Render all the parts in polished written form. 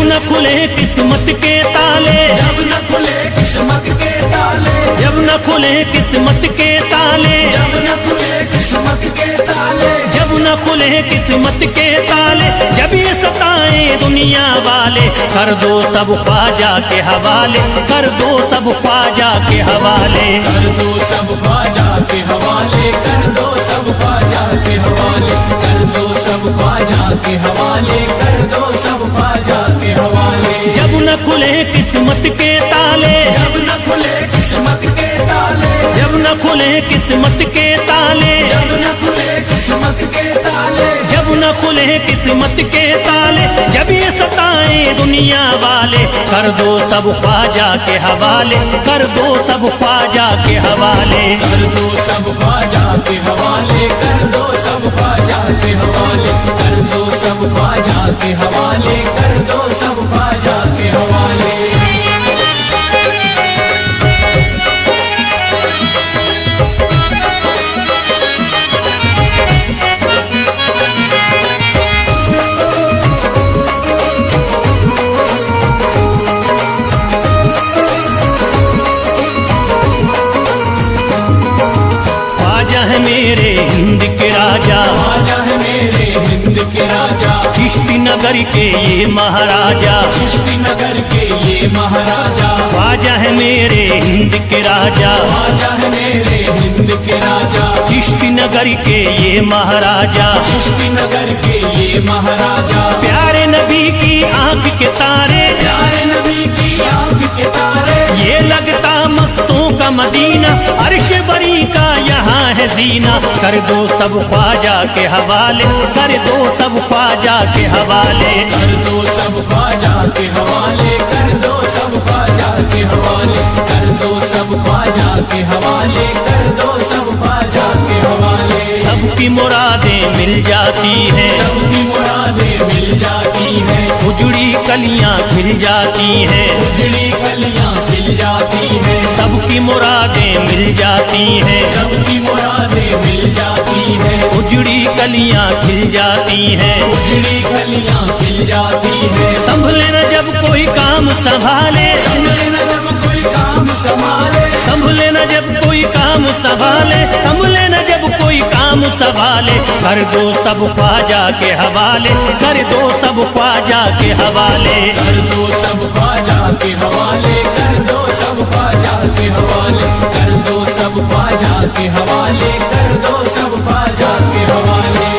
न खुले किस्मत के ताले, जब न खुले किस्मत के ताले, जब न खुले किस्मत के ताले, जब न खुले किस्मत के ताले, जब न खुले किस्मत के ताले, जब ये सताए दुनिया वाले, कर दो सब ख्वाजा के हवाले, कर दो सब ख्वाजा के हवाले, कर दो सब ख्वाजा के हवाले, कर दो सब ख्वाजा के हवाले, कर दो सब ख्वाजा के हवाले, कर दो सब ख्वाजा के हवाले। जब न खुले किस्मत के ताले, जब न खुले किस्मत के ताले, जब न खुले किस्मत के ताले, जब न खुले किस्मत के ताले, जब न खुले किस्मत के ताले, जब ये सताए दुनिया वाले, कर दो सब ख्वाजा के हवाले, कर दो सब ख्वाजा के हवाले, कर दो सब ख्वाजा के हवाले, कर दो सब ख्वाजा के हवाले, कर दो सब ख्वाजा के हवाले, कर दो सब ख्वाजा के हवाले। मेरे हिंद के राजा, ख्वाजा है मेरे हिंद के राजा, चिश्ती नगर के ये महाराजा, चिश्ती नगर के ये महाराजा, ख्वाजा है मेरे हिंद के राजा, ख्वाजा है मेरे हिंद के राजा, चिश्ती नगर के ये महाराजा, चिश्ती नगर के ये महाराजा, प्यारे नबी की आंख के तारे, प्यारे नबी की आंख के तारे, ये लगता मस्तों का मदीना, अर्श बरी का यहाँ है जीना, कर दो सब ख्वाजा के हवाले, कर दो सब ख्वाजा के हवाले, कर दो सब ख्वाजा के हवाले, कर दो सब ख्वाजा के हवाले, कर दो सब ख्वाजा के हवाले, कर दो सब ख्वाजा के हवाले। सबकी मुरादें मिल जाती हैं, सबकी मुरादें मिल जाती हैं, उजड़ी कलियां खिल जाती हैं, उजड़ी कलियां खिल जाती हैं, सबकी मुरादें मिल जाती हैं, सबकी मुरादें मिल जाती हैं, उजड़ी कलियां खिल जाती हैं, उजड़ी कलियां खिल जाती हैं। संभले न जब कोई काम संभाले, संभले न जब कोई काम संभाले, संभले न जब कोई काम संभाले, संभले न जब कोई काम संभाले, कर दो सब ख्वाजा के हवाले, कर दो सब ख्वाजा के हवाले, कर दो सब ख्वाजा के हवाले, कर दो सब ख्वाजा के हवाले, कर दो सब ख्वाजा के हवाले, कर दो सब ख्वाजा के हवाले।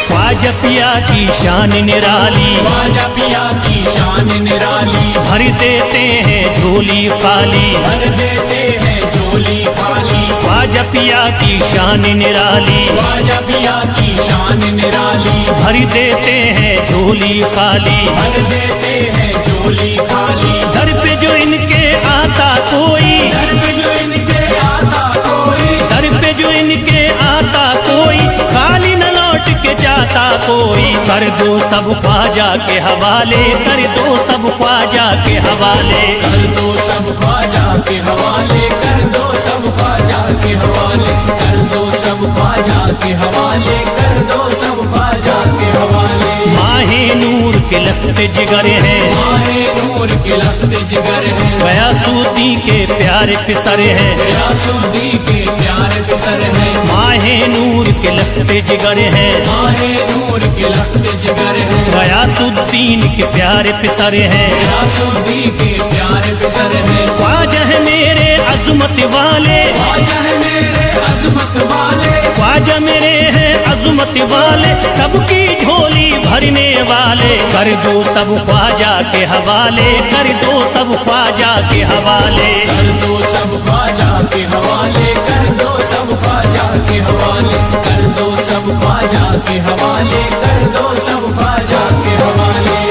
ख्वाजा पिया की शान निराली, ख्वाजा पिया की शान निराली, भर देते हैं झोली खाली, भर देते हैं झोली खाली, ख्वाजा पिया की शान निराली, ख्वाजा पिया की शान निराली, भर देते हैं झोली खाली, भर देते हैं झोली खाली, दर पे जो इनके आता कोई, दर पे जो इनके आता कोई, दर पे जो इनके आता कोई, खाली न लौट के जाता कोई, कर दो सब ख्वाजा के हवाले, कर दो सब ख्वाजा के हवाले, कर दो सब ख्वाजा के हवाले, कर दो सब ख्वाजा के हवाले, कर दो सब ख्वाजा के हवाले, कर दो सब ख्वाजा के हवाले। माहे नूर के लखते जिगर हैं, माहे नूर के लखते जिगर हैं, गयासुद्दी के प्यारे पिसर हैं, गयासुद्दी के प्यारे पिसर हैं, माहे नूर के लखते जिगर हैं, माहे नूर के लखते जिगर हैं, गयासुद्दीन के प्यारे पिसर हैं, गयासुद्दी के प्यारे पिसर हैं। ख्वाजा है मेरे अजमत वाले, ख्वाजा है मेरे अजमत वाले, ख्वाजा मेरे हैं अजमत वाले, सबकी झोली भरने वाले, कर दो सब ख्वाजा के हवाले, कर दो सब ख्वाजा के हवाले, कर दो सब ख्वाजा के हवाले, कर दो सब ख्वाजा के हवाले, कर दो सब ख्वाजा के हवाले, कर दो सब ख्वाजा के हवाले।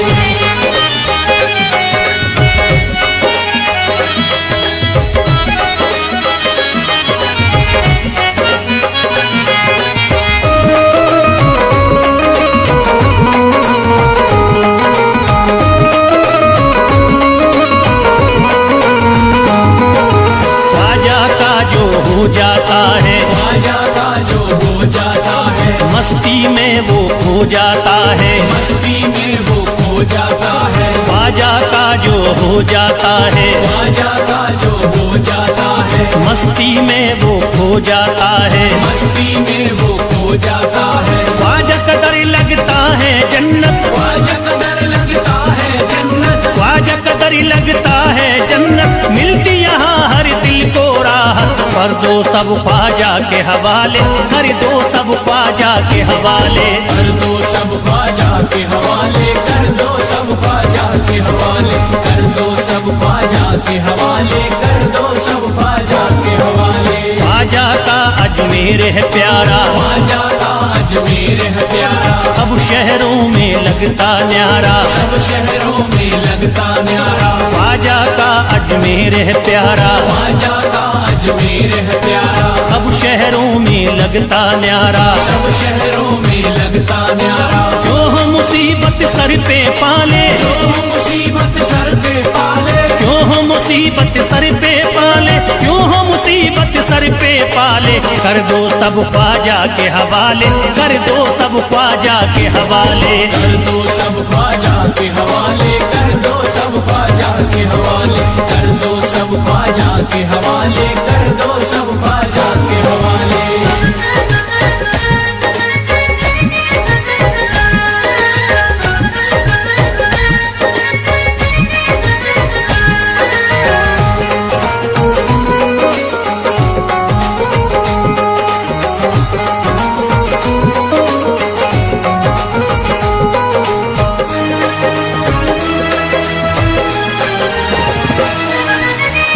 जाता है, मस्ती में वो खो जाता है, ख्वाजा का जो हो जाता है, ख्वाजा का जो हो जाता है, मस्ती में वो खो जाता है, मस्ती में वो खो जाता है। ख्वाजा कदर लगता है जन्नत, ख्वाजा कदर लगता है जन्नत, ख्वाजा कदर लगता है जन्नत, मिलती यहाँ हर दिल को राहत। कर दो सब ख्वाजा के हवाले, कर दो सब ख्वाजा के हवाले, कर दो सब ख्वाजा के हवाले, कर दो सब ख्वाजा के हवाले, कर दो सब ख्वाजा के हवाले, कर दो सब ख्वाजा के हवाले। ख्वाजा का अजमेर है प्यारा, ख्वाजा का अजमेर है प्यारा, सब शहरों में लगता न्यारा, सब शहरों में लगता न्यारा। ख्वाजा का अजमेर है प्यारा, ख्वाजा का अजमेर है प्यारा, सब शहरों में लगता न्यारा। सब शहरों में लगता न्यारा। जो हो मुसीबत सर पे पाले, जो मुसीबत सर पे पाले, क्यों हो मुसीबत सर पे पाले, क्यों हो मुसीबत सर पे पाले। कर दो सब ख्वाजा के हवाले, कर दो सब ख्वाजा के हवाले, कर दो सब ख्वाजा के हवाले, कर दो सब ख्वाजा के हवाले, कर दो सब ख्वाजा के हवाले, कर दो सब ख्वाजा के हवाले।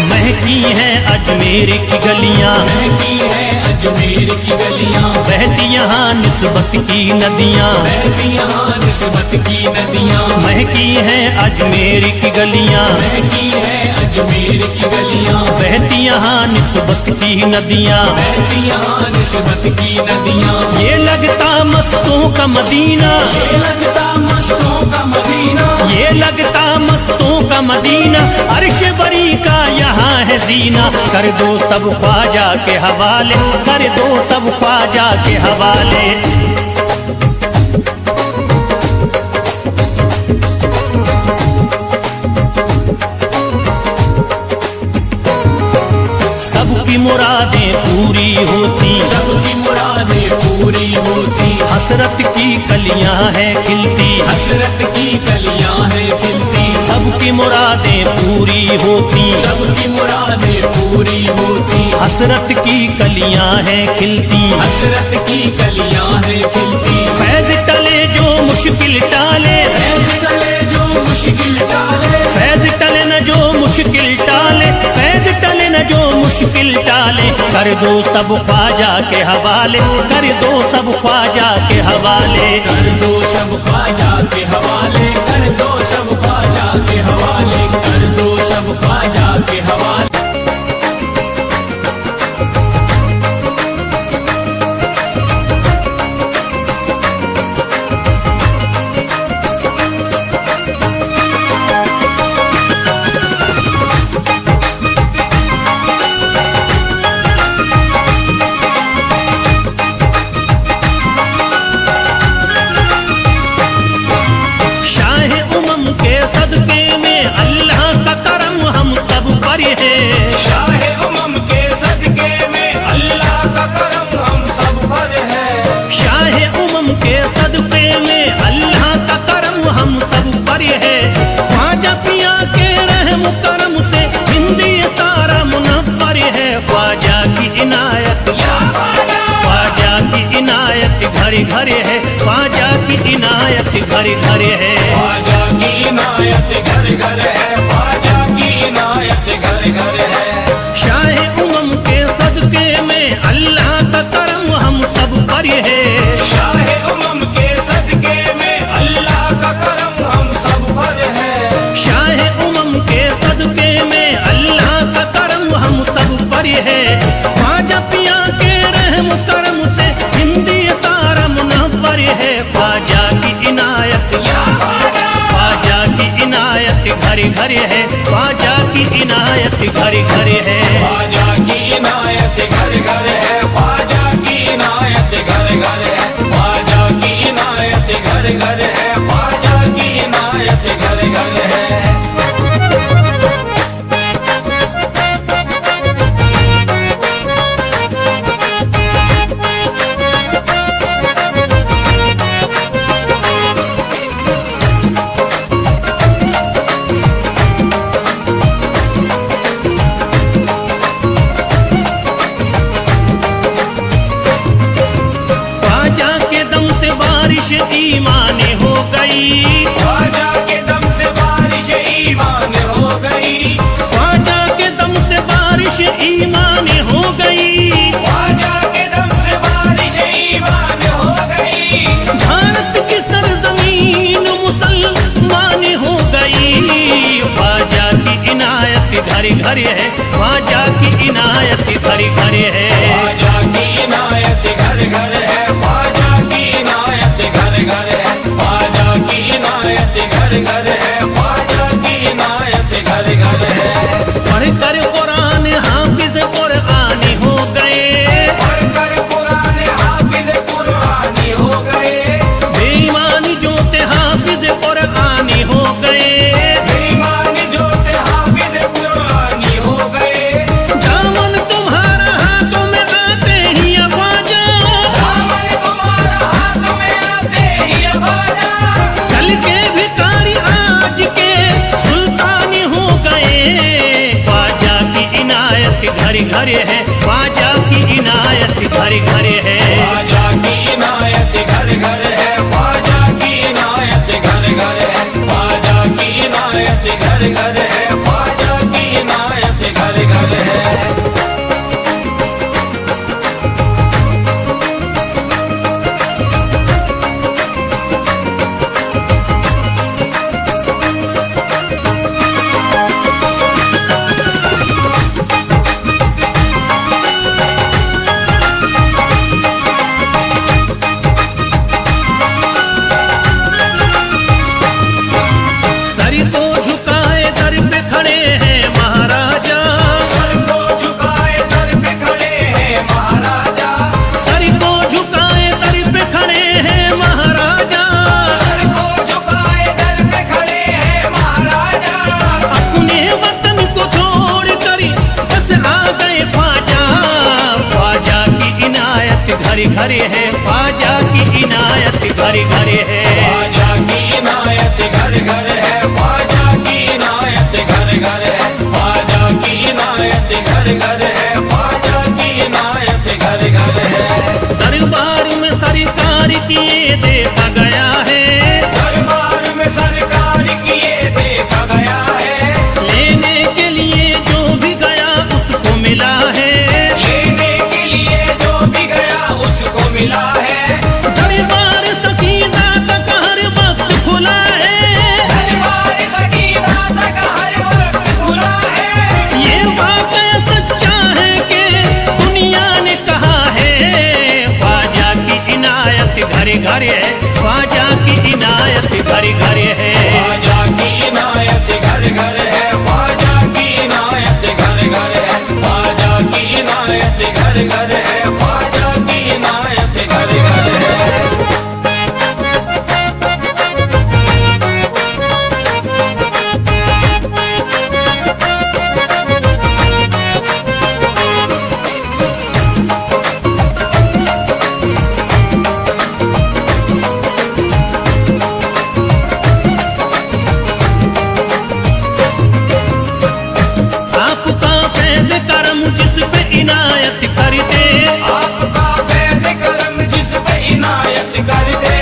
महकी हैं अजमेर की गलियां, महकी है अजमेर की गलियां, बहती यहाँ निस्बत की नदियां, बहती यहाँ निस्बत की नदियां, महकी हैं अजमेर की गलियां, महकी है अजमेर की गलियां, बहती यहाँ निस्बत की नदियां। बहती यहाँ निस्बत की नदियां। ये लगता मस्तों का मदीना, ये लगता मस्तों का मदीना, ये लगता मस्तों का मदीना, अर्श बरी का यहाँ है जीना। कर दो सब ख्वाजा के हवाले, कर दो सब ख्वाजा के हवाले। सबकी मुरादें पूरी होती, सबकी मुरादें पूरी होती, हसरत की कलियां हैं खिलती, हसरत की कलियां हैं खिलती, सबकी मुरादें पूरी होती, सबकी मुरादें पूरी होती, हसरत की कलियां हैं खिलती। हसरत की कलियां हैं खिलती। फैज टले जो मुश्किल टाले, फैज टले जो मुश्किल टाले, फैज टले न जो मुश्किल टाले, फैज टले न जो मुश्किल टाले। कर दो सब ख्वाजा के हवाले, कर दो सब ख्वाजा के हवाले, कर दो सब ख्वाजा के हवाले, कर दो सब ख्वाजा के हवाले, कर दो सब ख्वाजा के हवाले। घरे घरे है, ख्वाजा की इनायत घरे घरे है, ख्वाजा की इनायत घर घर है, ख्वाजा की इनायत घर घर है। शाह उमम के सदके में अल्लाह का करम हम सब पर है, शाह उमम के सदके में अल्लाह का करम हम सब पर है, शाह उमम के सदके में अल्लाह का करम हम सब पर है। ख्वाजा पिया के रहम करम से हिंदी तारा मुनव्वर है, ख्वाजा की इनायत, ख्वाजा की इनायत घरे घरे है, ख्वाजा की इनायत घरे घरे है, ख्वाजा की इनायत घर घर है, ख्वाजा की इनायत घर घर है, ख्वाजा की इनायत घर घड़ी घड़ी है, ख्वाजा की इनायत घड़ी घड़ी है। ख्वाजा की इनायत घर घर है, ख्वाजा की इनायत घर घर है, ख्वाजा की इनायत घर घर है, ख्वाजा की इनायत घर घर है। पढ़कर कुरान हाफिज कुरानी हो गए, पढ़कर कुरान हाफिज कुरानी हो गए, बेईमानी जो थे हाफिज कुरानी हो गए, बेईमान जो थे हाफिज कुरानी हो गए। दामन तुम्हारा हाथों में आते ही ख्वाजा, दामन तुम्हारा हाथ में आते ही ख्वाजा, कल के भिखारी आज के सुल्तानी हो गए। ख्वाजा की इनायत घड़ी घड़ी है, ख्वाजा की इनायत घड़ी घड़ी है। ख्वाजा की इनायत घर घर है, ख्वाजा की इनायत घर घर है, ख्वाजा की इनायत घर घर है, ख्वाजा की इनायत घर घर है। सर को झुकाए दर पे खड़े हैं महाराजा, सर को झुकाए दर पे खड़े हैं महाराजा, सर को झुकाए दर पे खड़े हैं महाराजा, सर को झुकाए दर पे खड़े हैं महाराजा। अपने वतन को छोड़ कर बस आ गए ख्वाजा। ख्वाजा की इनायत घड़ी घड़ी है, ख्वाजा की इनायत घड़ी घड़ी है। ख्वाजा की इनायत घर घर है, ख्वाजा की इनायत घर घर है, ख्वाजा की इनायत घर घर है, ख्वाजा की इनायत घर घर है। दरबार में सरकार किए देखा गया है, दरबार में सरकार किए देखा गया है, लेने के लिए जो भी गया उसको मिला है, लेने के लिए जो भी गया उसको मिला है। दरबार सकीना तक हर वक्त खुला है, दरबार सकीना तक हर वक्त खुला है। ये वाक़या सच्चा है कि दुनिया ने कहा है। ख्वाजा की इनायत घड़ी घड़ी है, ख्वाजा की इनायत घड़ी घड़ी है। ख्वाजा की इनायत घर घर है, ख्वाजा की इनायत घर घर है, ख्वाजा की इनायत घर घर है, ख्वाजा की इनायत घर घर है। आपका फैज़ करम जिस पे इनायत कर दे, आपका फैज़ करम जिस पे इनायत कर दे,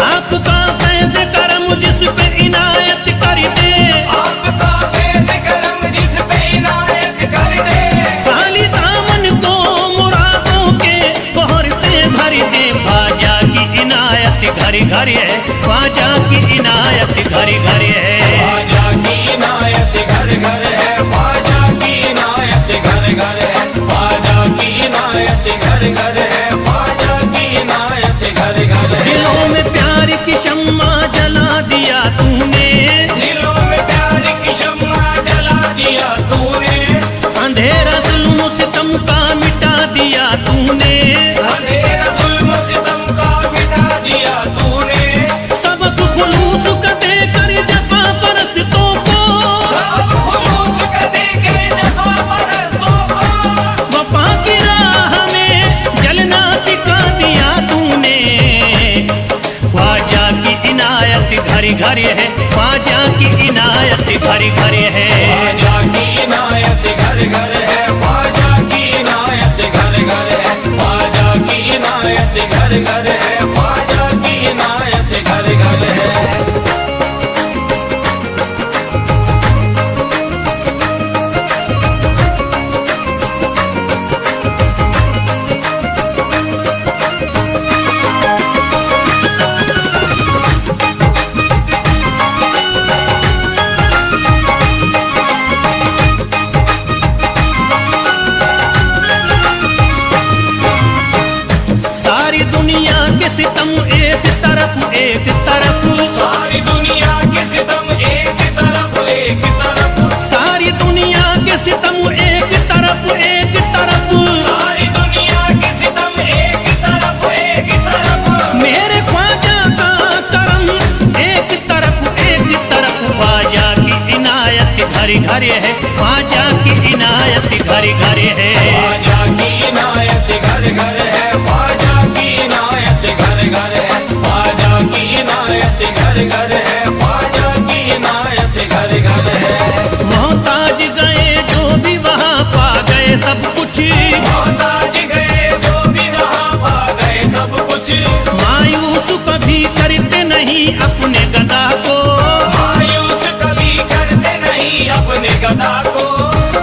आपका फैज़ करम जिस पे इनायत कर दे, आपका फैज़ करम जिस पे इनायत कर दे। खाली दामन को मुरादों के बहर से भर दे। ख्वाजा की इनायत घड़ी घड़ी है, ख्वाजा की इनायत घड़ी घड़ी है। ख्वाजा की इनायत घर घर है, ख्वाजा की इनायत घर घर है, ख्वाजा की इनायत घर घर है, ख्वाजा की इनायत घर घर है। दिलों में प्यार की शम्मा जला दिया तूने, दिलों में प्यार की शम्मा जला दिया तूने, अंधेरा जुल्म सितम का मिटा दिया तूने, अंधेरा जुल्म सितम का मिटा दिया तूने। सबक खुलूस का देकर जफा परस्तों को, सब खुलूस का देके जफा परस्तों को, वफा की राह में जलना सिखा दिया तूने। ख्वाजा की इनायत घड़ी घड़ी है, ख्वाजा की इनायत घड़ी घड़ी है। ख्वाजा की इनायत घर घर है, ख्वाजा की इनायत घर घर है, ख्वाजा की इनायत घर घर है, ख्वाजा की इनायत घर घर है। घर घर है, ख्वाजा की इनायत घर घर है। ख्वाजा की इनायत घर घर है, ख्वाजा की इनायत घर घर है, ख्वाजा की इनायत घर घर है, ख्वाजा की इनायत घर घर है। मोहताज गए जो भी वहाँ पा गए सब कुछ, मोहताज गए जो भी वहाँ पा गए सब कुछ। मायूस कभी करते नहीं अपने गदा को, मायूस कभी करते नहीं अपने गदा को।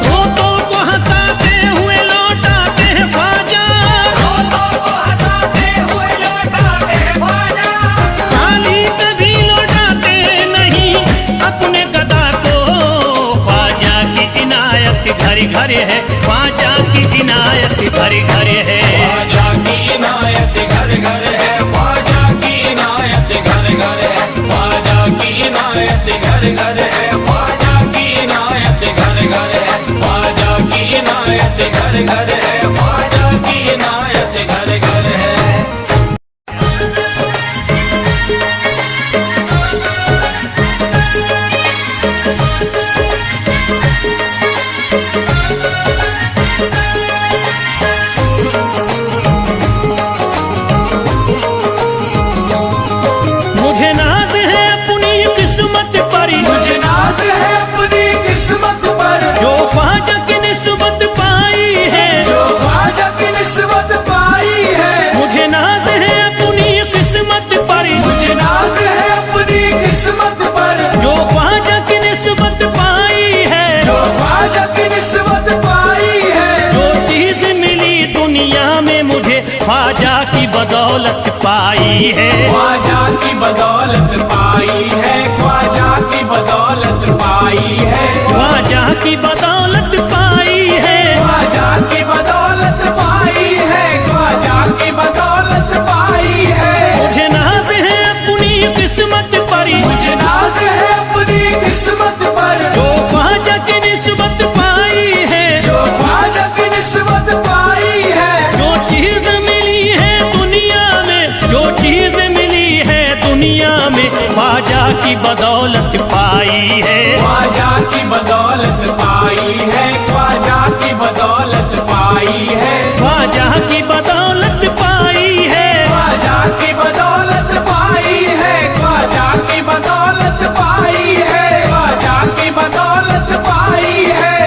रोतों को हंसाते हुए लौटाते हैं ख्वाजा, रोतों को हंसाते हुए लौटाते हैं ख्वाजा। खाली कभी लौटाते नहीं अपने गदा को। ख्वाजा की इनायत घर घर है, ख्वाजा की इनायत घर घर है। ख्वाजा की इनायत घर घर है, ख्वाजा की इनायत घर घर है, ख्वाजा की इनायत घर घर है, ख्वाजा की इनायत घर घर है, ख्वाजा की इनायत घर घर है, ख्वाजा की इनायत घर घर है। मुझे नाज है अपनी किस्मत पर, मुझे नाज है अपनी किस्मत पर, जो ख्वाजा की निस्बत पाई है, जो ख्वाजा की निस्बत पाई है। मुझे नाज है अपनी किस्मत पर, मुझे नाज है अपनी किस्मत पर, जो ख्वाजा की निस्बत पाई है, जो ख्वाजा की निस्बत पाई है। जो चीज मिली दुनिया में मुझे ख्वाजा की बदौलत पाई है। ख्वाजा की बदौलत पाई है, ख्वाजा की बदौलत पाई है, ख्वाजा की बदौलत पाई है, ख्वाजा की बदौलत पाई है, ख्वाजा की बदौलत पाई है। मुझे नाज है अपनी किस्मत पर, मुझे नाज है अपनी किस्मत पर, जो ख्वाजा की निस्बत पाई है, जो ख्वाजा की निस्बत पाई है। जो चीज मिली है दुनिया में, जो चीज मिली है दुनिया में ख्वाजा की बदौलत पाई है। ख्वाजा की बदौलत पाई है, ख्वाजा की बदौलत पाई है, ख्वाजा की बदौलत पाई है, ख्वाजा की बदौलत पाई है, ख्वाजा की बदौलत पाई है, ख्वाजा की बदौलत पाई है।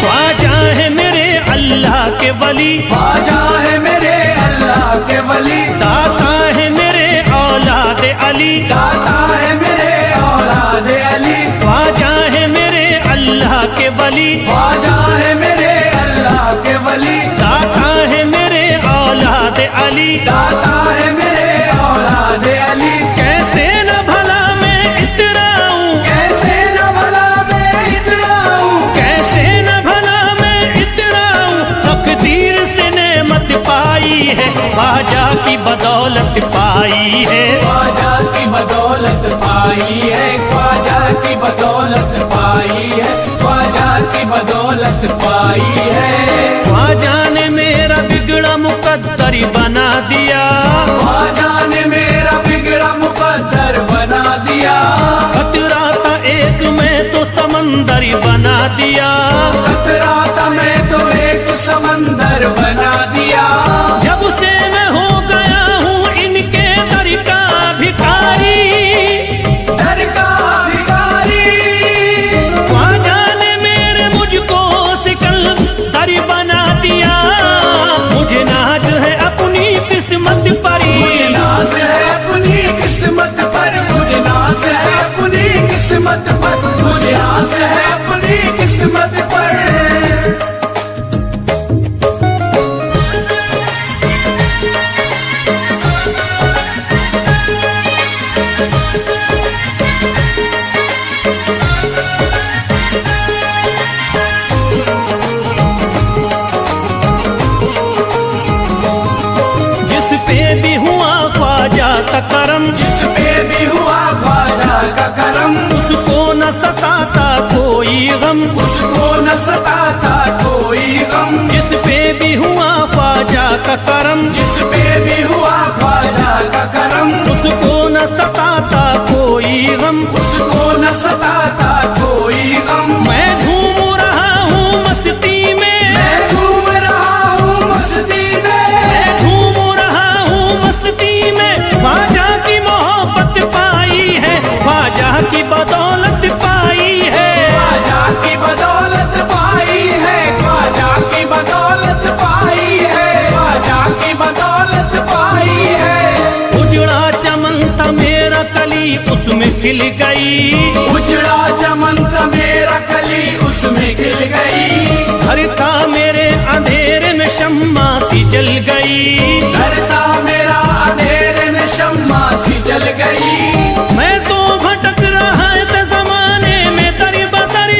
ख्वाजा है मेरे अल्लाह के वली, ख्वाजा है मेरे अल्लाह के वली, दाता है मेरे औलाद अली, दाता है मेरे औलाद अली। ख्वाजा है मेरे अल्लाह के वली, ख्वाजा है मेरे अल्लाह के वली, दाता है मेरे औलाद अली। दाता है मेरे औलाद अली। कैसे न भला मैं इतराऊं, कैसे न भला मैं इतराऊं, कैसे न भला मैं इतराऊं, तकदीर से नेमत पाई है, ख्वाजा की बदौलत पाई है। ख्वाजा की बदौलत पाई है, ख्वाजा की बदौलत पाई है, ख्वाजा की बदौलत पाई है। ख्वाजा ने मेरा बिगड़ा मुकद्दर बना दिया, ख्वाजा ने मेरा बिगड़ा मुकद्दर बना दिया। खतरा था एक मैं तो समंदर बना दिया, खतरा था मैं तो एक समंदर बना दिया। जब से मैं हो गया हूँ इनके दर का भिखारी, दर का भिखारी। ख्वाजा ने मेरे मुझको सिकंदर बना दिया। मुझे नाज है अपनी किस्मत पर, मुझे नाज है अपनी किस्मत पर, मुझे नाज है अपनी किस्मत पर, मुझे नाज है अपनी किस्मत पर। का करम, जिस पे भी हुआ ख्वाजा का करम, उसको न सताता कोई गम, उसको न सताता कोई गम। जिस पे भी हुआ ख्वाजा का करम, जिस पे भी हुआ ख्वाजा का करम, उसको न सताता कोई गम, उसको न सताता कोई गम। मैं झूम रहा हूँ मस्ती में, मैं झूम रहा हूँ मस्ती में, मैं झूम रहा हूँ मस्ती में, ख्वाजा की मोहब्बत पाई है, ख्वाजा की बदौलत पाई है, ख्वाजा की बदौलत पाई है, ख्वाजा की बदौलत पाई है, ख्वाजा की बदौलत पाई है। उजड़ा चमन था मेरा कली उसमें खिल गई, उजड़ा चमन था मेरा कली उसमें खिल गई, घर था मेरे अंधेरे में शम्मा सी जल गई, घर था मेरा अंधेरे में शम्मा सी जल गई। मैं तो भटक रहा था जमाने में दर बदर,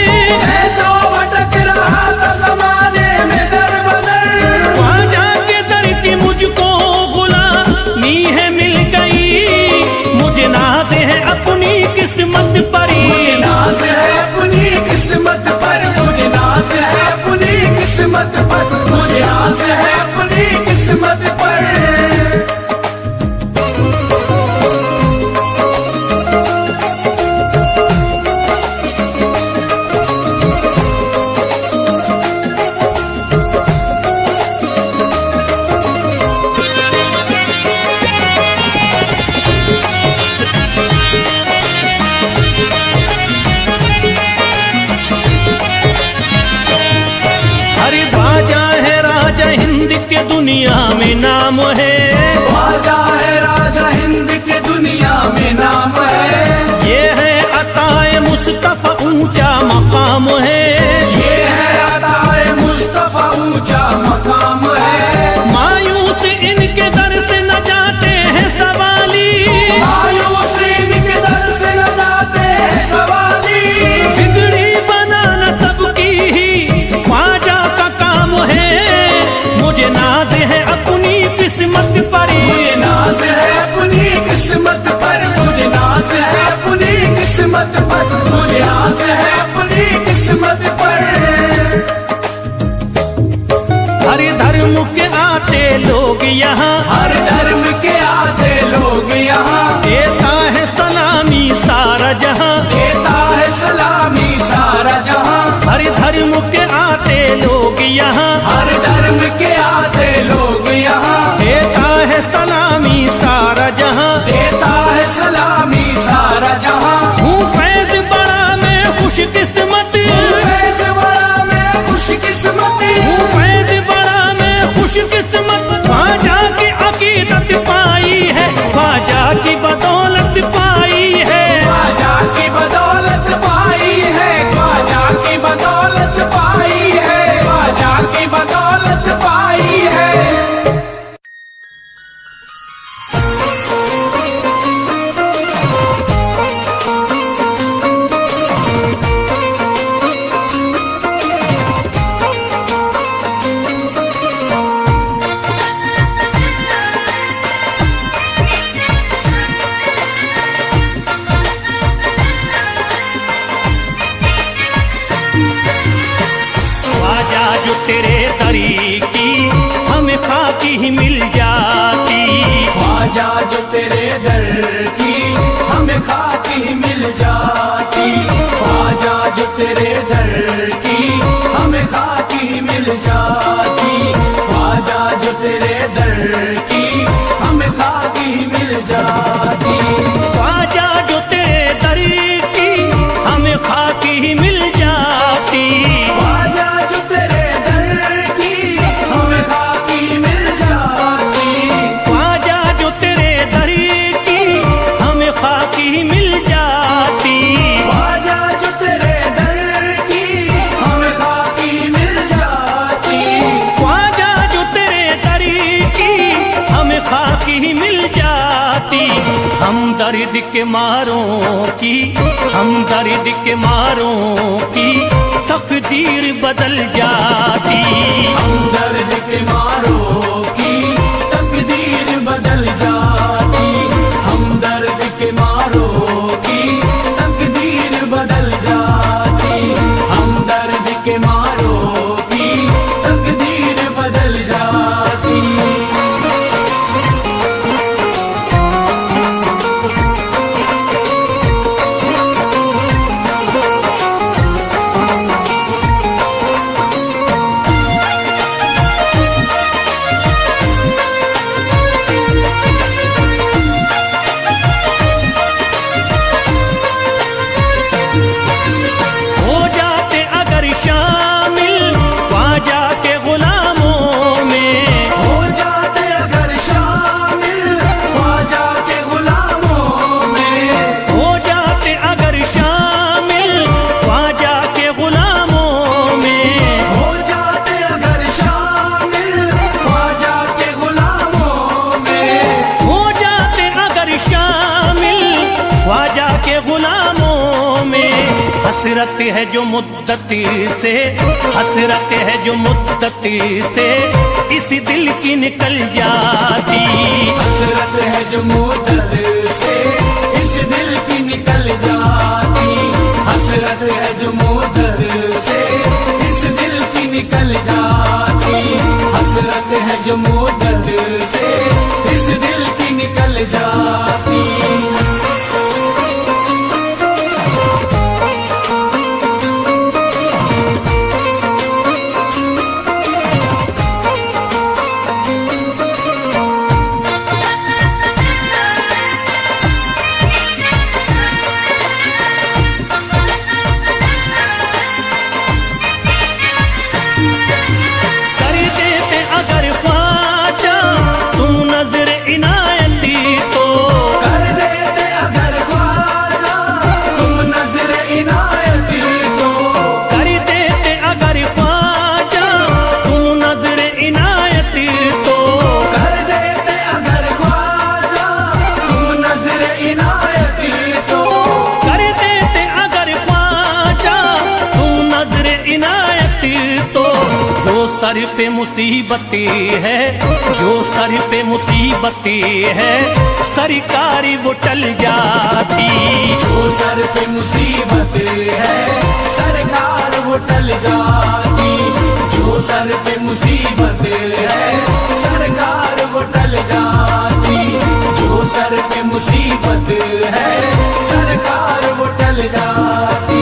मैं तो भटक रहा था जमाने में दर बदर, ख्वाजा के दर की मुझको गुलामी है मिल गई, मुझे नाज है अपनी किस्मत पर, मुझे नाज है अपनी किस्मत पर, मुझे नाज है अपनी किस्मत पर, मुझे नाज है अपनी किस्मत पर। हरि ध्वजा है राजा हिंद के दुनिया में नाम है, ख्वाजा है राजा हिंद के दुनिया में नाम है, ये है अताए मुस्तफा ऊंचा मकाम है, ये है अताए मुस्तफा ऊंचा मकाम है। मायूस इनके दर से न जाते हैं सवाली, मायूस इनके दर से न जाते हैं सवाली, बिगड़ी बनाना सबकी ही ख्वाजा का काम है, मुझे नाज है अपनी किस्मत पर, मुझे नाज है अपनी किस्मत पर, मुझे नाज है अपनी किस्मत पर, मुझे नाज है अपनी किस्मत पर। हर धर्म के आते लोग यहाँ, हर धर्म के आते लोग यहाँ, देता है सलामी सारा जहाँ, देता है सलामी सारा जहाँ। हर धर्म के आते लोग यहाँ, हर धर्म के आते लोग यहाँ, देता है सलामी सारा जहाँ, देता है सलामी सारा जहाँ। हूँ फैज बड़ा मैं खुशकिस्मत, फैज़ बड़ा मैं खुशकिस्मत, हूँ फैज बड़ा मैं खुशकिस्मत, ख्वाजा की अकीदत पाई है, ख्वाजा की बदौलत पाई है, ख्वाजा की बदौलत पाई है, ख्वाजा की बदौलत पाई है, ख्वाजा की बदौलत पाई है। ख्वाजा जो तेरे दरी की हमें खाकी ही मिल जाती, ख्वाजा जो तेरे दर की हमें खाकी ही मिल जाती, ख्वाजा जो तेरे दर की हमें खाकी ही मिल जाती, ख्वाजा जो तेरे दर की हमें खाकी ही मिल जाती। ख्वाजा जो तेरे दरी की हमें खाकी ही मिल जाती, ख्वाजा जो तेरे दर की हमें खाकी मिल जाती, ख्वाजा जो तेरे दरी की हमें खाकी ही मिल जाती, ख्वाजा जो तेरे दर की हमें खाकी मिल जाती, ख्वाजा जो तेरे दरी की हमें खाकी ही मिल जाती। हम दर्द के मारों की, हम दर्द के मारों की तकदीर बदल जाती, हम दर्द के मारों की तकदीर बदल जाती, हसरत है जो मुद्दती से, हसरत है जो मुद्दती से इस दिल की निकल जाती। हसरत है जो मुद्दत से इस दिल की निकल जाती। हसरत है जो मुद्दत से इस दिल की निकल जाती। हसरत है जो मुद्दत से इस दिल की निकल जाती। सर पे मुसीबती है, जो सर पे मुसीबती है सरकारी वो टल जाती। जो सर पे मुसीबत है सरकार वो टल जाती। जो सर पे मुसीबत है सरकार वो टल जाती। जो सर पे मुसीबत है सरकार वो टल जाती।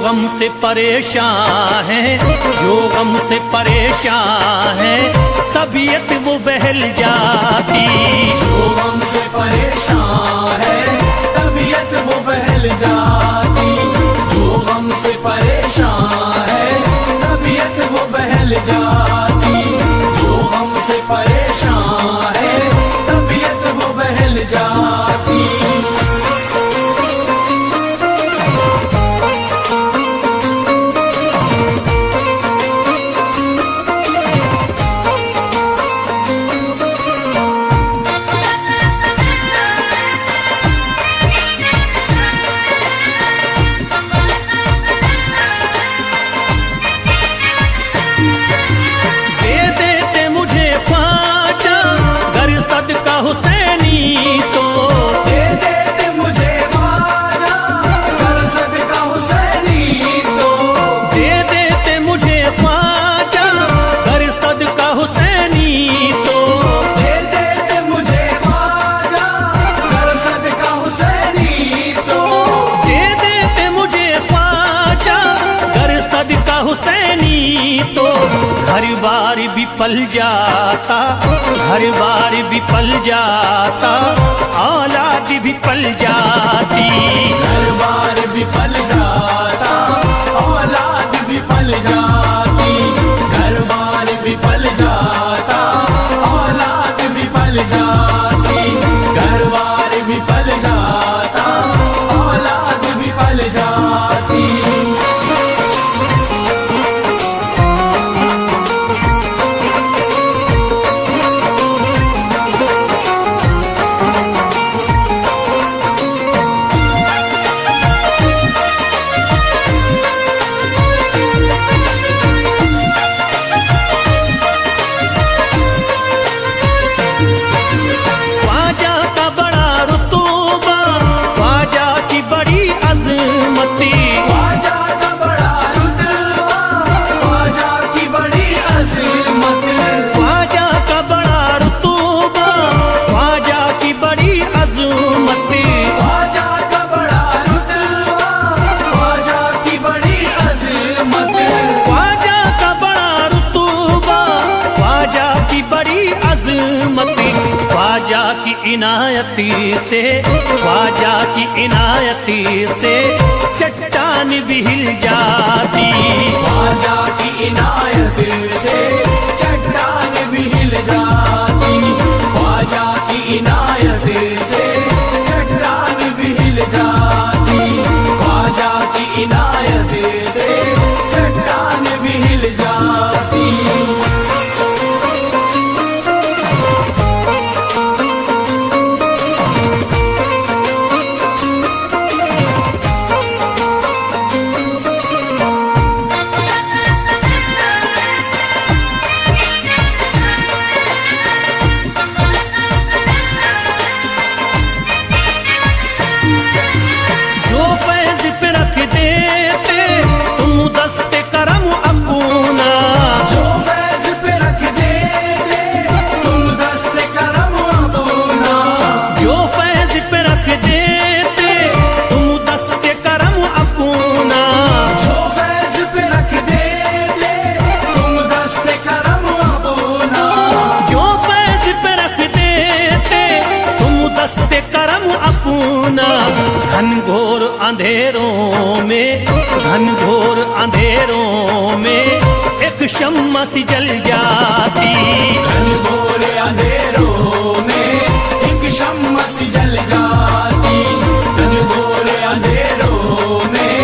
गम से परेशान है, जो गम से परेशान है तबीयत वो बहल जाती। जो गम से परेशान है तबीयत वो बहल जाती। जो गम से परेशान है तबीयत वो बहल जाती। जो गम से परेशान है तबीयत वो बहल जाती। हर बार भी पल जाता, हर बार भी पल जाता, औलाद भी पल जाती। हर बार भी पल जाता, औलाद भी पल जाती। हर बार भी पल जाता, औलाद भी पल जाती। हर बार भी पल जाता, औलाद भी पल जाती। की इनायती से, ख्वाजा की इनायती से चट्टान भी हिल जाती। ख्वाजा की इनायत से चट्टान भी हिल जाती। ख्वाजा की इनायत से चट्टान भी हिल जाती। ख्वाजा की इनायत से चट्टान भी हिल जाती। जो फैज पे रख देते तुम दस्ते करम अपना, जो फैज पे रख देते तुम दस्ते करम अपना। जो फैज पे रख देते तुम दस्ते करम अपना। जो फैज पे रख देते तुम दस्ते करम अपना। जो फैज पे रख देते तुम दस्ते करम अपना। घनघोर अंधेरों में, घनघोर अंधेरों में एक शम्मा सी जल जाती। घनघोर अंधेरों में एक शम्मा सी जल जाती। घनघोर अंधेरों में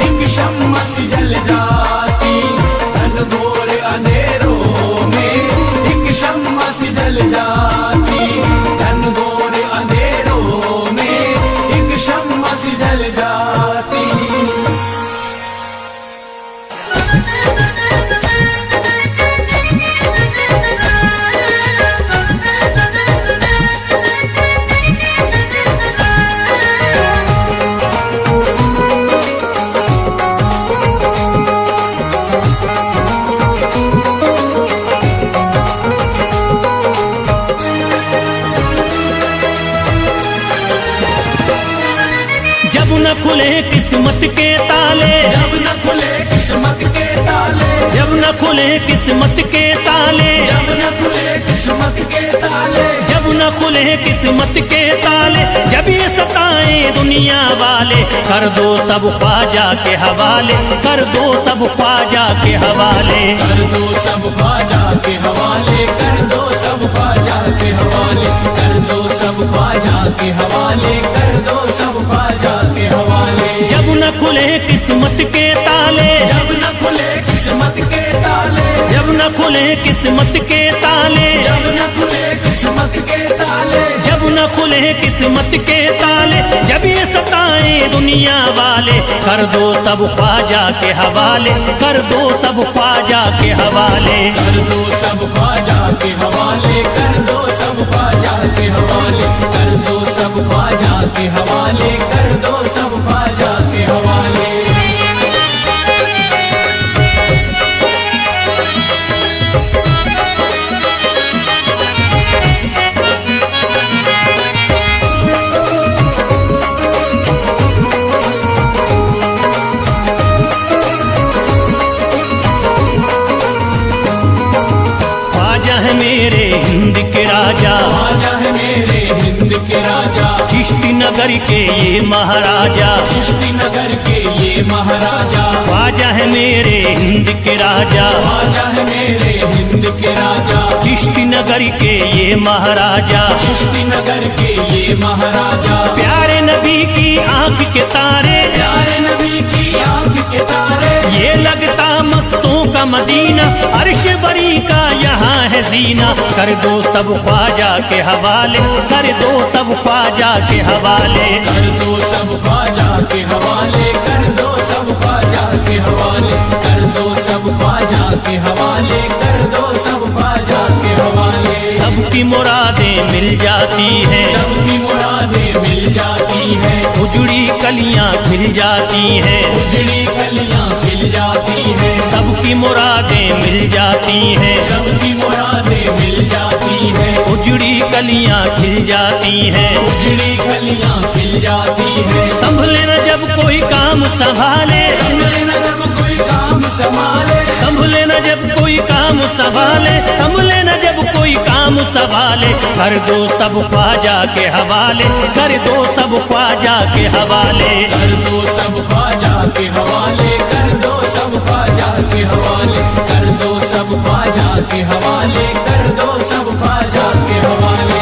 एक शम्मा सी जल जाती। घनघोर अंधेरों में एक शम्मा सी जल जाती। घनघोर अंधेरों में एक शम्मा सी जल जाती। जब न खुले किस्मत के ताले, जब न खुले किस्मत के ताले। जब न खुले किस्मत के ताले, जब न खुले किस्मत के ताले। जब न खुले किस्मत के ताले, जब ये सताए दुनिया वाले, कर दो सब ख्वाजा के हवाले, कर दो सब ख्वाजा के हवाले। कर दो सब ख्वाजा के हवाले। कर दो सब ख्वाजा के हवाले। कर दो सब ख्वाजा के हवाले। कर दो सब ख्वाजा के हवाले। जब न खुले किस्मत के ताले, जब न खुले किस्मत के ताले। जब न खुले किस्मत के ताले, जब न खुले किस्मत के ताले। जब न खुले किस्मत के ताले, जब ये सताए दुनिया वाले, कर दो सब ख्वाजा के हवाले, कर दो सब ख्वाजा के हवाले। कर दो सब ख्वाजा के हवाले। कर दो सब ख्वाजा के हवाले। कर दो सब ख्वाजा के हवाले। कर दो सब ख्वाजा के हवाले। ख्वाजा है मेरे हिंद के राजा, ख्वाजा है मेरे हिंद के राजा। चिश्ती नगर के ये महाराजा, चिश्ती नगर के ये महाराजा। ख्वाजा है मेरे हिंद के राजा, ख्वाजा है मेरे हिंद के राजा। चिश्ती नगर के ये महाराजा। चिश्ती नगर के ये महाराजा। प्यारे नबी की आंख के तारे, प्यारे नबी की आंख के तारे। ये लगता मस्तों का मदीना, अर्श बरी का यहाँ है जीना। कर दो सब ख्वाजा के हवाले, कर दो सब ख्वाजा के हवाले। कर दो सब ख्वाजा के हवाले। कर दो सब ख्वाजा के हवाले। कर दो सब ख्वाजा के हवाले। कर दो सब ख्वाजा के हवाले। सबकी मुरादें मिल जाती हैं, सबकी मुरादें मिल जाती हैं। उजड़ी कलियां खिल जाती हैं, उजड़ी कलियां खिल जाती हैं। सबकी मुरादें मिल जाती हैं, सबकी मुरादें मिल जाती हैं। उजड़ी कलियां खिल जाती हैं। उजड़ी कलियां खिल जाती हैं। संभले न जब कोई काम संभाले, संभले न जब कोई काम संभाले। संभले न जब कोई काम संभाले, संभले न जब कोई काम संभाले, कर दो सब ख्वाजा के हवाले, कर दो सब ख्वाजा के हवाले, कर दो सब ख्वाजा के हवाले, कर दो सब ख्वाजा के हवाले, कर दो सब ख्वाजा के हवाले, कर दो सब ख्वाजा के हवाले।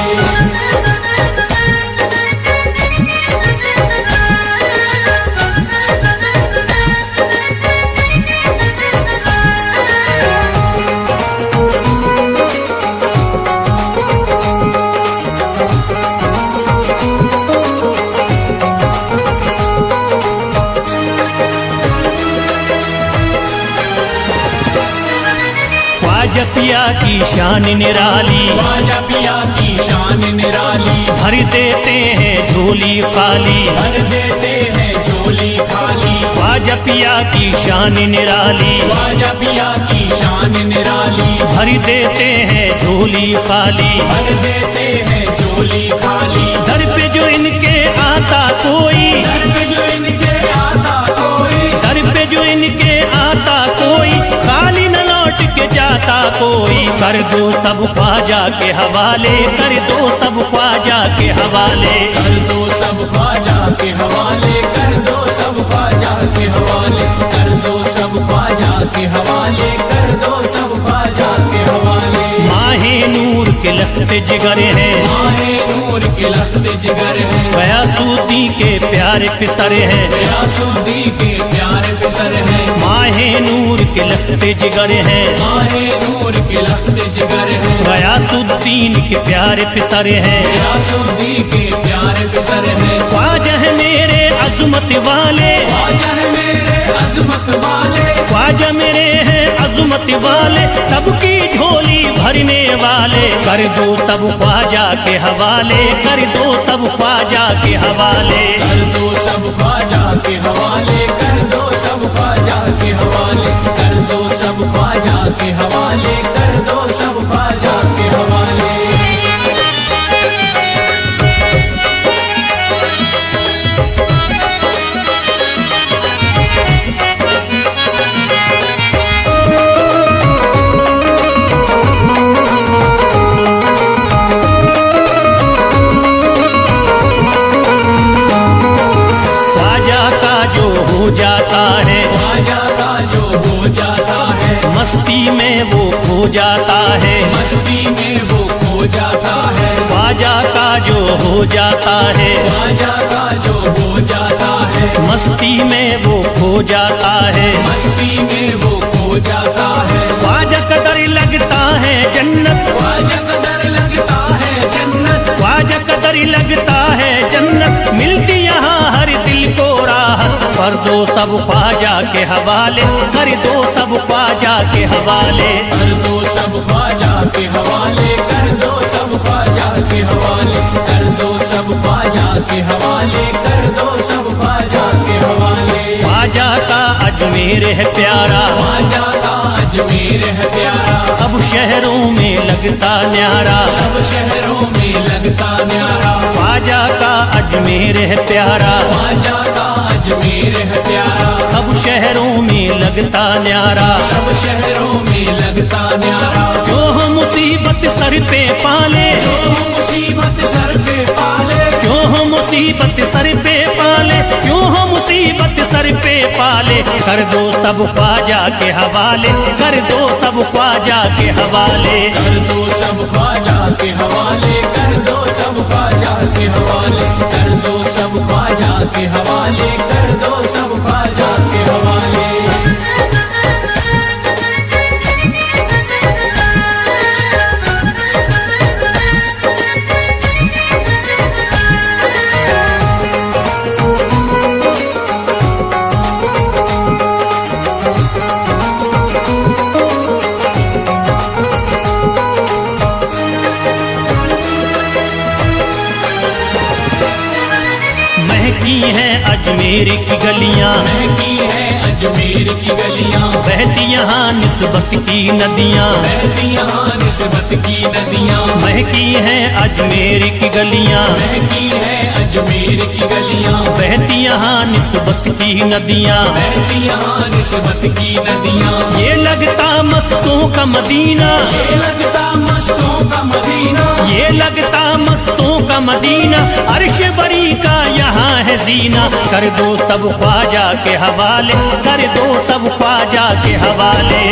ख्वाजा पिया की शान निराली, ख्वाजा पिया की शान निराली, भर देते हैं झोली खाली, भर देते हैं झोली खाली। ख्वाजा पिया की शान निराली, ख्वाजा पिया की शान निराली, भर देते हैं झोली खाली, भर देते हैं झोली खाली। दर पे जो इनके आता कोई, दर पे जो इनके आता कोई, दर पे जो इनके आता कोई, खाली न लौट के जाता कोई, कर दो सब ख्वाजा के हवाले, कर दो सब ख्वाजा के हवाले, कर दो सब ख्वाजा के हवाले, कर दो सब ख्वाजा के हवाले, कर दो सब ख्वाजा के हवाले, कर दो सब ख्वाजा के हवाले। माहे नूर के लखते जिगर है, माहे नूर के लखते जिगर है, गयासुद्दीन के प्यारे पिसर है, गयासुद्दीन के प्यारे पिसर है, माहे नूर के लखते जिगर है, माहे नूर के लखते जिगर है, गयासुद्दीन के प्यारे पिसर है, गयासुद्दीन के प्यारे पिसर है। ख्वाजा है मेरे अजमत वाले, ख्वाजा है मेरे अजमत वाले, ख्वाजा मेरे हैं अजमत वाले, सबकी झोली भरने वाले, कर दो सब ख्वाजा के हवाले, कर दो सब ख्वाजा के हवाले, कर दो सब ख्वाजा के हवाले, कर दो सब ख्वाजा के हवाले, कर दो सब ख्वाजा के हवाले, कर दो सब ख्वाजा के हवाले। हो जाता है, ख्वाजा का जो हो जाता है, मस्ती में वो खो जाता है, मस्ती में वो खो जाता है, ख्वाजा का जो हो जाता है, ख्वाजा का जो हो जाता है, मस्ती में वो खो जाता है, मस्ती में वो खो जाता है। ख्वाजा कदर लगता है जन्नत, ख्वाजा कदर लगता है जन्नत, ख्वाजा कदर लगता है जन्नत, मिलती यहाँ हर दिल को राहत, कर दो सब ख्वाजा के हवाले, कर दो सब ख्वाजा के हवाले, कर दो सब ख्वाजा के हवाले, कर दो सब ख्वाजा के हवाले, कर दो सब ख्वाजा के हवाले, कर दो सब ख्वाजा के हवाले। ख्वाजा का अजमेर है प्यारा, ख्वाजा का अजमेर है प्यारा, सब शहरों में लगता न्यारा, सब शहरों में लगता न्यारा। ख्वाजा का अजमेर है प्यारा, ख्वाजा का अजमेर है प्यारा, सब शहरों में लगता न्यारा, सब शहरों में लगता न्यारा। जो हम मुसीबत सर पे पाले, जो मुसीबत सर पे पाले, क्यों हम मुसीबत सर पे पाले, क्यों हम मुसीबत सर पे पाले, कर दो सब ख्वाजा के हवाले, कर दो सब ख्वाजा के हवाले, कर दो सब ख्वाजा के हवाले, कर दो सब ख्वाजा के हवाले, कर दो सब ख्वाजा के हवाले, कर दो सब ख्वाजा के हवाले। महकी हैं अजमेर की गलियां, महकी है अजमेर की गलियां, बहती यहाँ निस्बत की नदियाँ, बहती यहाँ निस्बत की नदियां। महकी हैं अजमेर की गलियां, महकी है अजमेर की गलियां, बहती यहाँ निस्बत की नदियाँ, बहती यहाँ मुसीबत की नदियाँ, ये लगता मस्तों का मदीना, ये लगता मस्तों का मदीना, ये लगता मस्तों का मदीना, अर्श बरी का यहाँ है जीना। कर दो सब ख्वाजा के हवाले, कर दो सब ख्वाजा के हवाले।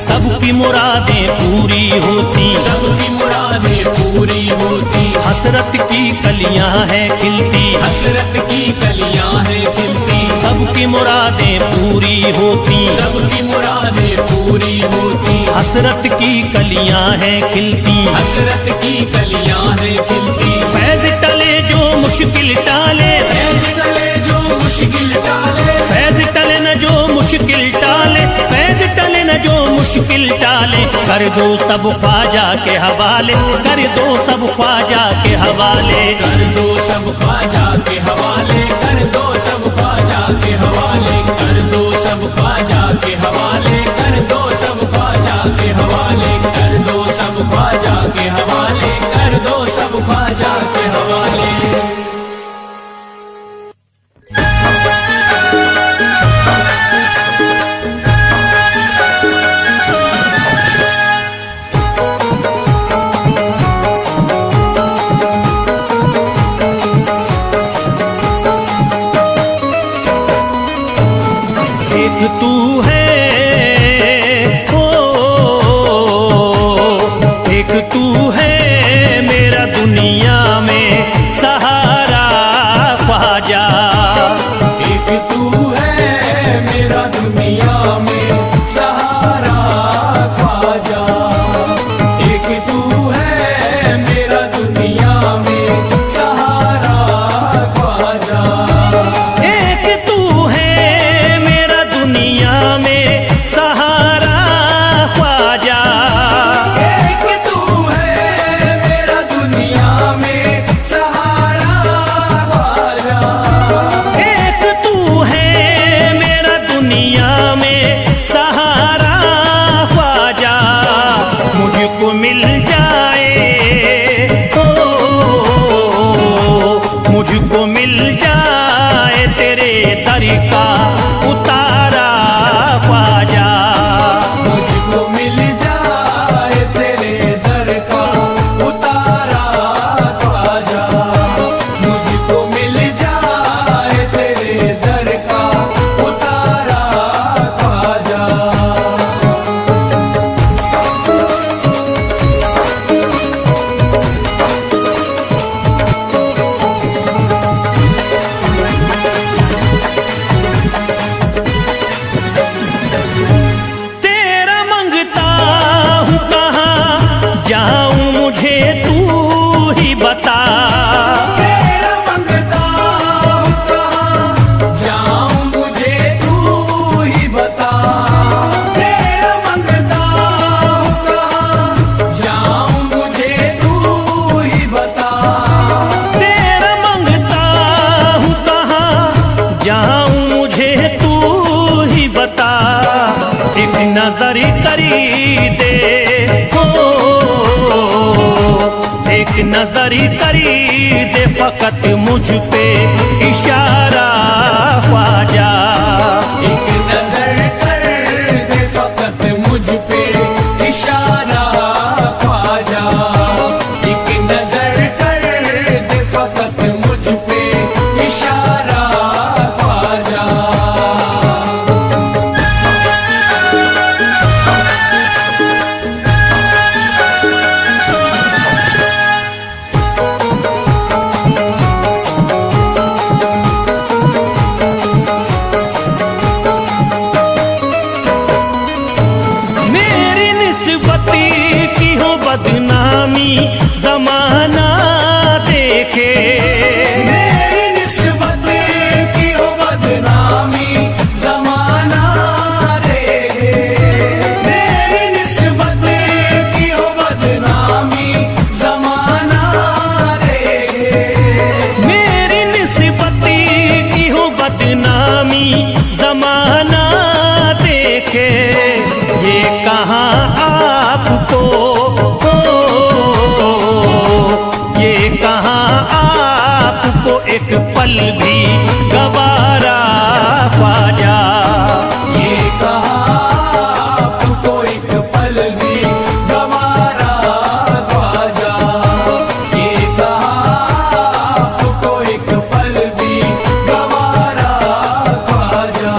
सबकी मुरादें पूरी होती, सबकी मुरादें पूरी होती, हसरत की कलियां हैं खिलती, हसरत की कलियां हैं खिलती, सबकी मुरादें पूरी होती, सबकी मुरादें पूरी होती, हसरत की कलियां हैं खिलती, हसरत की कलियां हैं खिलती। फैज टले जो मुश्किल टाले, फैज टले जो मुश्किल टाले, फैज टले न जो मुश्किल टाले, फैज टले न जो मुश्किल टाले। कर दो सब ख्वाजा के हवाले, कर दो सब ख्वाजा के हवाले। कर दो सब ख्वाजा के हवाले, कर दो सब ख्वाजा के हवाले, कर दो सब ख्वाजा के हवाले, कर दो सब ख्वाजा के हवाले, कर दो सब ख्वाजा के हवाले, कर दो सब ख्वाजा के हवाले। एक तू है ओ, एक तू है मेरा दुनिया में सहारा ख्वाजा। एक तू है मेरा दुनिया में सहारा ख्वाजा, एक तू है मेरा दुनिया में सहारा ख्वाजा, एक तू है मेरा दुनिया में सहारा ख्वाजा, एक तू है मेरा दुनिया में सहारा ख्वाजा, एक तू है मेरा दुनिया में सहारा ख्वाजा। मुझको मिल जाए ओ, मुझको मिल जाए तेरे दर का उतारा ख्वाजा। मुझको मिल जाए तेरे दर का उतारा ख्वाजा, मुझको मिल जाए तेरे दर का उतारा ख्वाजा। तेरा मंगता हूँ कहाँ जाऊँ मुझे तू ही बता। तेरा मंगता हूँ कहाँ जाऊँ मुझे तू ही बता, तेरा मंगता हूँ कहाँ जाऊँ मुझे तू ही बता, तेरा मंगता हूँ कहाँ जाऊँ मुझे तू ही बता। एक नजर करी दे हो, एक नजर करी दे फकत मुझ पे इशारा ख्वाजा। एक नजर कर दे फकत मुझ पे इशारा ख्वाजा, एक नजर कर दे फकत मुझ पे इशारा ख्वाजा। मेरी निस्बती की हो बदनामी जमाना देखे। मेरी निस्बत की हो बदनामी जमाना देखे, मेरी निस्बत की हो बदनामी जमाना देखे, मेरी निस्बती की हो बदनामी जमाना देखे। ये कहाँ आपको ओ, पल भी गवारा ख्वाजा। ये कहा आपको एक पल भी गवारा ख्वाजा। ये कहा आपको एक पल भी गवारा ख्वाजा।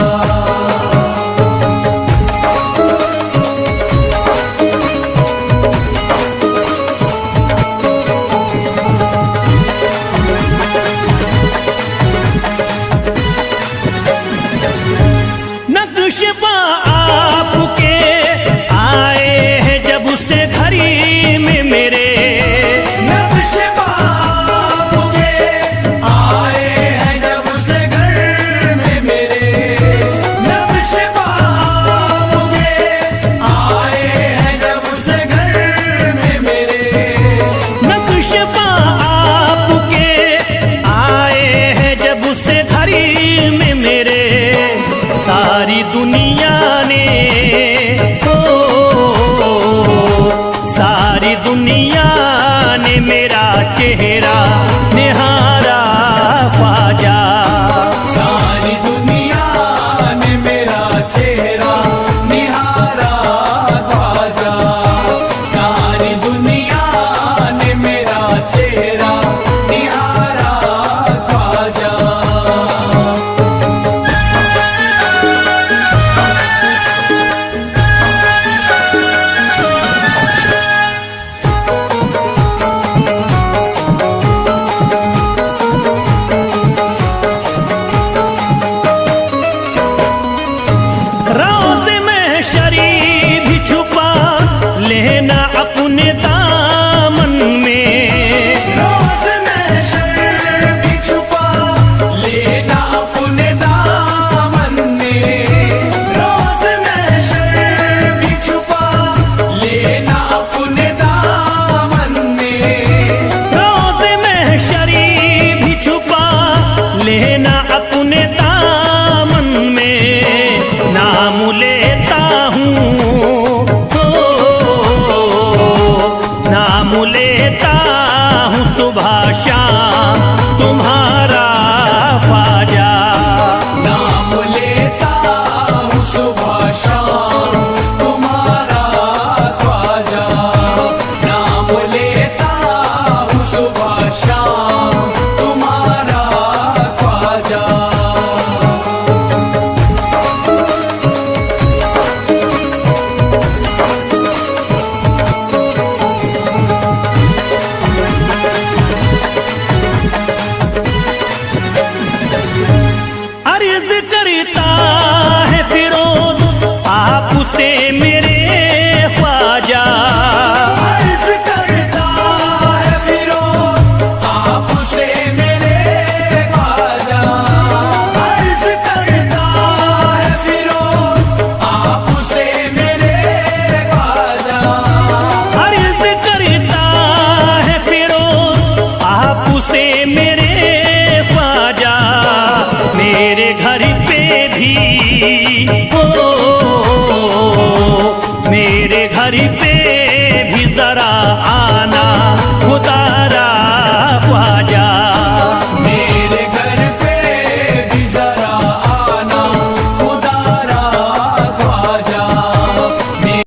नक्शबा आपके आए हैं जब से घड़ी में मेरे, नक्शबा आपके आए हैं जब से घर में मेरे। नक्शबा आपके आए हैं जब से घर में मेरे। नक्शबा आपके आए हैं जब से घड़ी में मेरे। सारी दुनिया ने सारी दुनिया ने मेरा चेहरा निहारा ख्वाजा। सारी दुनिया ने मेरा चेहरा निहारा ख्वाजा। सारी दुनिया ने मेरा चेहरा निहारा ख्वाजा। रोज़े में शरीफ भी छुपा लेना अपने दामन में। रोज़ में शर्म भी छुपा लेना अपने दामन में। रोज़ में शर्म भी छुपा लेना अपने दामन में। रोज़े में शरीफ भी छुपा लेना अपने दामन में। नाम लेता हूँ नाम लेता हूँ सुबह शाम तुम्हारा ख्वाजा। नाम लेता हूँ सुबह शाम तुम्हारा ख्वाजा। नाम लेता हूँ सुबह शाम तुम्हारा ख्वाजा। अर्ज करता है फिरोज आपसे मेरे ख्वाजा। अर्ज करता है फिरोज आपसे मेरे ख्वाजा। अर्ज करता है फिरोज आपसे मेरे ख्वाजा। अर्ज करता है फिरोज आपसे मेरे ख्वाजा। मेरे घर पे भी मेरे घर पे